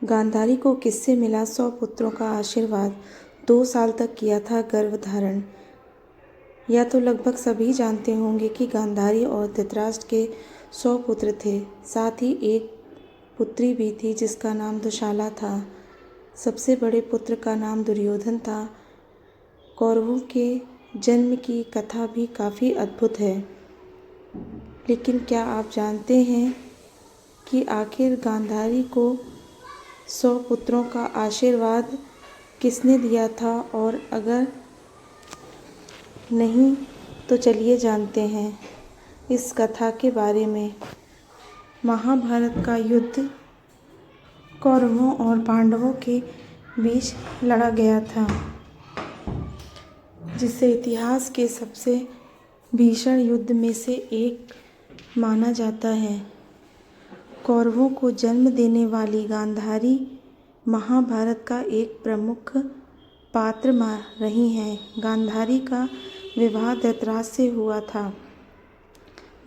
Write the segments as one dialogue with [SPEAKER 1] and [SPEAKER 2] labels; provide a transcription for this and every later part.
[SPEAKER 1] गांधारी को किससे मिला 100 पुत्रों का आशीर्वाद? 2 साल तक किया था गर्भधारण। या तो लगभग सभी जानते होंगे कि गांधारी और धृतराष्ट्र के 100 पुत्र थे। साथ ही एक पुत्री भी थी जिसका नाम दुशाला था। सबसे बड़े पुत्र का नाम दुर्योधन था। कौरवों के जन्म की कथा भी काफ़ी अद्भुत है। लेकिन क्या आप जानते हैं कि आखिर गांधारी को 100 पुत्रों का आशीर्वाद किसने दिया था? और अगर नहीं तो चलिए जानते हैं इस कथा के बारे में। महाभारत का युद्ध कौरवों और पांडवों के बीच लड़ा गया था, जिसे इतिहास के सबसे भीषण युद्ध में से एक माना जाता है। कौरवों को जन्म देने वाली गांधारी महाभारत का एक प्रमुख पात्र रही हैं। गांधारी का विवाह धृतराष्ट्र से हुआ था,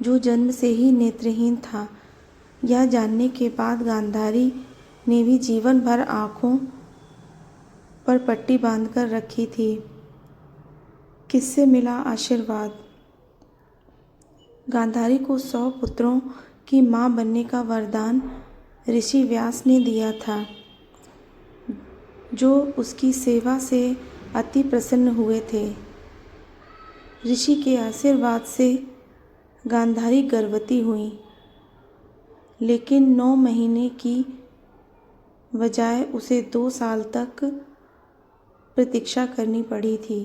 [SPEAKER 1] जो जन्म से ही नेत्रहीन था। यह जानने के बाद गांधारी ने भी जीवन भर आँखों पर पट्टी बांधकर रखी थी। किससे मिला आशीर्वाद? गांधारी को 100 पुत्रों की माँ बनने का वरदान ऋषि व्यास ने दिया था, जो उसकी सेवा से अति प्रसन्न हुए थे। ऋषि के आशीर्वाद से गांधारी गर्भवती हुई, लेकिन 9 महीने की बजाय उसे 2 साल तक प्रतीक्षा करनी पड़ी थी।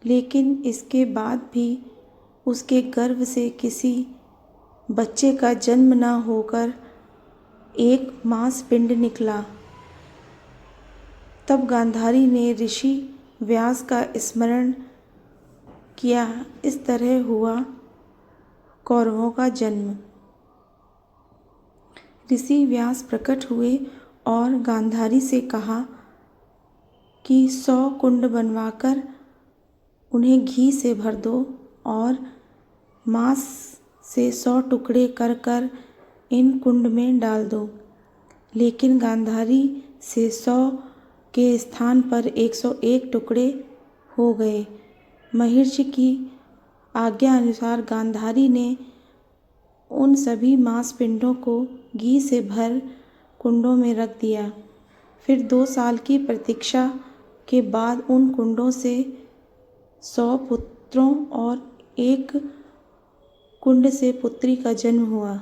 [SPEAKER 1] लेकिन इसके बाद भी उसके गर्भ से किसी बच्चे का जन्म न होकर एक मांसपिंड निकला। तब गांधारी ने ऋषि व्यास का स्मरण किया। इस तरह हुआ कौरवों का जन्म। ऋषि व्यास प्रकट हुए और गांधारी से कहा कि 100 कुंड बनवाकर उन्हें घी से भर दो और मांस से 100 टुकड़े कर कर इन कुंड में डाल दो। लेकिन गांधारी से 100 के स्थान पर 101 टुकड़े हो गए। महर्षि की आज्ञा अनुसार गांधारी ने उन सभी मांसपिंडों को घी से भर कुंडों में रख दिया। फिर 2 साल की प्रतीक्षा के बाद उन कुंडों से 100 पुत्रों और एक कुंड से पुत्री का जन्म हुआ।